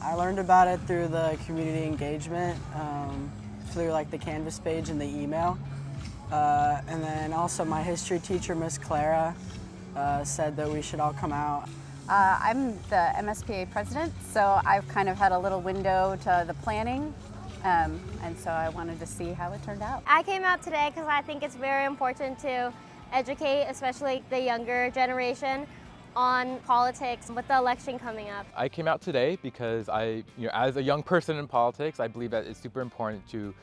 I learned about it through the community engagement, through like the Canvas page and the email. And then also my history teacher, Miss Clara, said that we should all come out. I'm the MSPA president, so I've kind of had a little window to the planning, and so I wanted to see how it turned out. I came out today because I think it's very important to educate, especially the younger generation, on politics with the election coming up. I came out today because as a young person in politics, I believe that it's super important to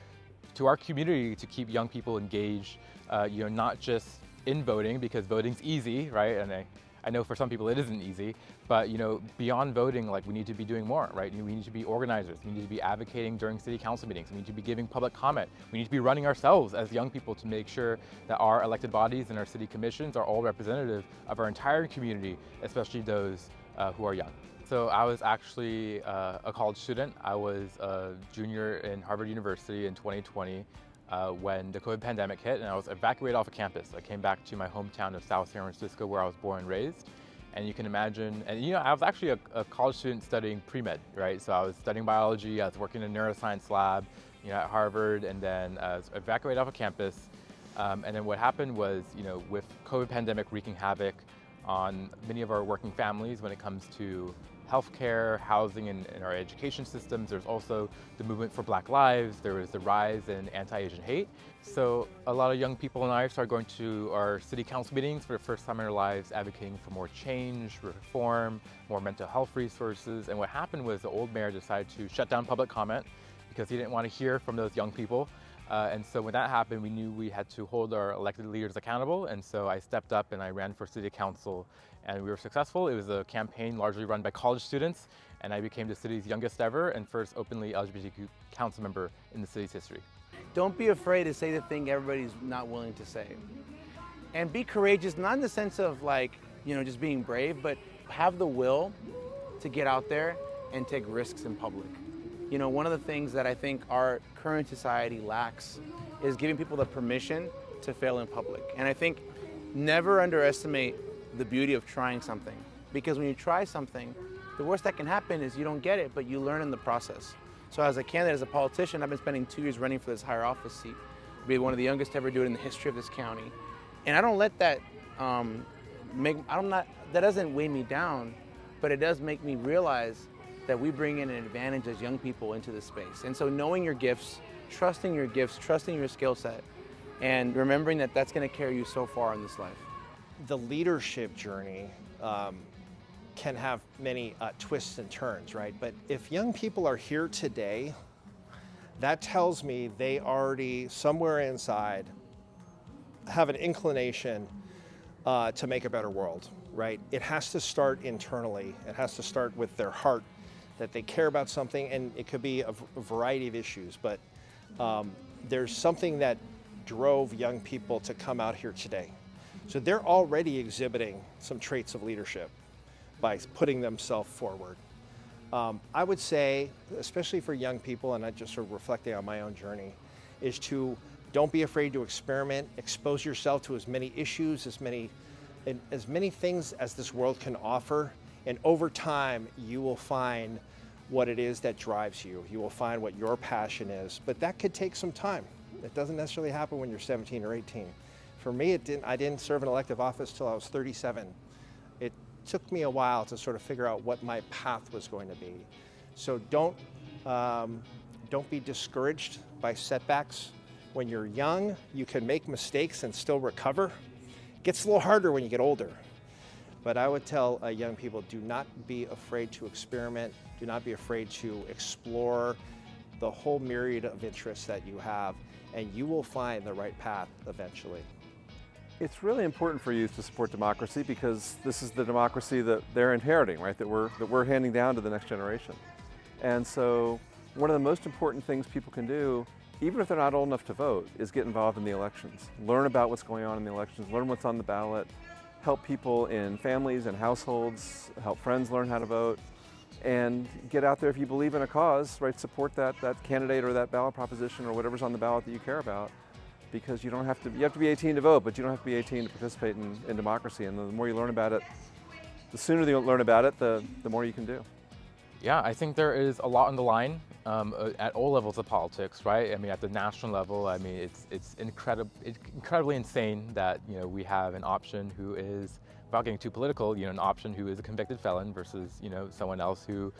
our community to keep young people engaged, not just in voting, because voting's easy, right? And I know for some people it isn't easy, but beyond voting, like we need to be doing more, right? We need to be organizers, we need to be advocating during city council meetings, we need to be giving public comment, we need to be running ourselves as young people to make sure that our elected bodies and our city commissions are all representative of our entire community, especially those who are young. So I was actually a college student. I was a junior in Harvard University in 2020 when the COVID pandemic hit, and I was evacuated off of campus. I came back to my hometown of South San Francisco, where I was born and raised. And you can imagine, and I was actually a college student studying pre-med, right? So I was studying biology, I was working in a neuroscience lab, at Harvard, and then I was evacuated off of campus. And then what happened was, with COVID pandemic wreaking havoc on many of our working families when it comes to healthcare, housing, and our education systems. There's also the movement for Black lives. There was the rise in anti-Asian hate. So a lot of young people and I started going to our city council meetings for the first time in our lives, advocating for more change, reform, more mental health resources. And what happened was the old mayor decided to shut down public comment because he didn't want to hear from those young people. And so when that happened, we knew we had to hold our elected leaders accountable. And so I stepped up and I ran for city council, and we were successful. It was a campaign largely run by college students, and I became the city's youngest ever and first openly LGBTQ council member in the city's history. Don't be afraid to say the thing everybody's not willing to say. And be courageous, not in the sense of just being brave, but have the will to get out there and take risks in public. One of the things that I think our current society lacks is giving people the permission to fail in public. And I think never underestimate the beauty of trying something. Because when you try something, the worst that can happen is you don't get it, but you learn in the process. So as a candidate, as a politician, I've been spending 2 years running for this higher office seat. I'll be one of the youngest to ever do it in the history of this county. And I don't let that that doesn't weigh me down, but it does make me realize that we bring in an advantage as young people into this space. And so knowing your gifts, trusting your skill set, and remembering that that's gonna carry you so far in this life. The leadership journey can have many twists and turns, right? But if young people are here today, that tells me they already, somewhere inside, have an inclination to make a better world, right? It has to start internally. It has to start with their heart, that they care about something, and it could be a variety of issues, but there's something that drove young people to come out here today. So they're already exhibiting some traits of leadership by putting themselves forward. I would say, especially for young people, and I just sort of reflecting on my own journey, is to don't be afraid to experiment, expose yourself to as many issues, as many things as this world can offer, and over time you will find what it is that drives you. You will find what your passion is, but that could take some time. It doesn't necessarily happen when you're 17 or 18. For me, I didn't serve an elective office till I was 37. It took me a while to sort of figure out what my path was going to be. So don't be discouraged by setbacks. When you're young, you can make mistakes and still recover. It gets a little harder when you get older. But I would tell young people, do not be afraid to experiment. Do not be afraid to explore the whole myriad of interests that you have, and you will find the right path eventually. It's really important for youth to support democracy because this is the democracy that they're inheriting, right? That we're handing down to the next generation. And so one of the most important things people can do, even if they're not old enough to vote, is get involved in the elections. Learn about what's going on in the elections, learn what's on the ballot, help people in families and households, help friends learn how to vote, and get out there if you believe in a cause, right? Support that candidate or that ballot proposition or whatever's on the ballot that you care about, because you have to be 18 to vote, but you don't have to be 18 to participate in democracy. And the more you learn about it, the sooner you learn about it, the more you can do. Yeah, I think there is a lot on the line at all levels of politics, right? I mean, at the national level, I mean, it's incredibly insane that we have an option who is, without getting too political, an option who is a convicted felon versus someone else who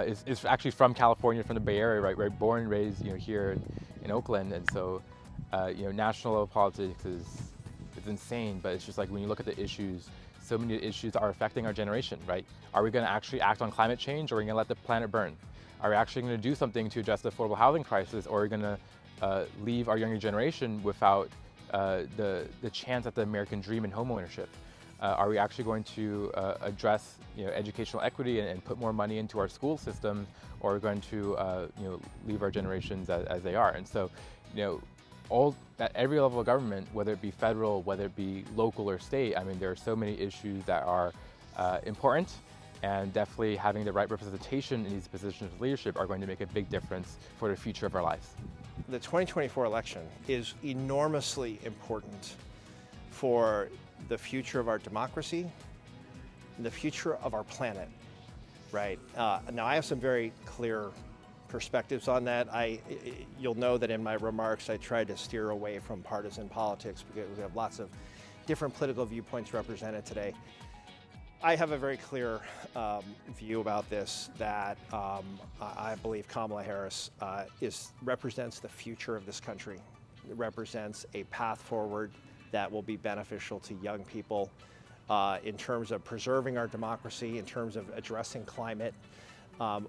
is actually from California, from the Bay Area, right? Born and raised here in Oakland, and so national level politics is insane. But it's just like when you look at the issues. So many issues are affecting our generation, right? Are we going to actually act on climate change, or are we going to let the planet burn? Are we actually going to do something to address the affordable housing crisis, or are we going to leave our younger generation without the chance at the American dream and homeownership? Are we actually going to address educational equity and put more money into our school system, or are we going to leave our generations as they are? And so, at every level of government, whether it be federal, whether it be local or state, I mean, there are so many issues that are important, and definitely having the right representation in these positions of leadership are going to make a big difference for the future of our lives. The 2024 election is enormously important for the future of our democracy and the future of our planet, right? Now, I have some very clear perspectives on that. You'll know that in my remarks I tried to steer away from partisan politics because we have lots of different political viewpoints represented today. I have a very clear view about this, that I believe Kamala Harris represents the future of this country. It represents a path forward that will be beneficial to young people in terms of preserving our democracy, in terms of addressing climate.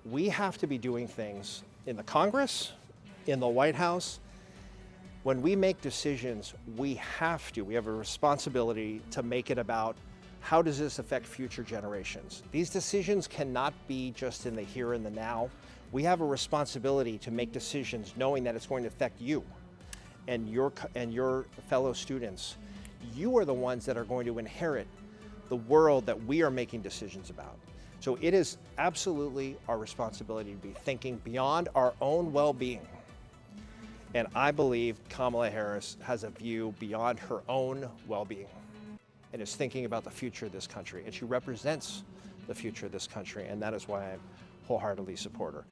We have to be doing things in the Congress, in the White House. When we make decisions, we have a responsibility to make it about how does this affect future generations. These decisions cannot be just in the here and the now. We have a responsibility to make decisions knowing that it's going to affect you and your fellow students. You are the ones that are going to inherit the world that we are making decisions about. So it is absolutely our responsibility to be thinking beyond our own well-being. And I believe Kamala Harris has a view beyond her own well-being and is thinking about the future of this country. And she represents the future of this country, and that is why I wholeheartedly support her.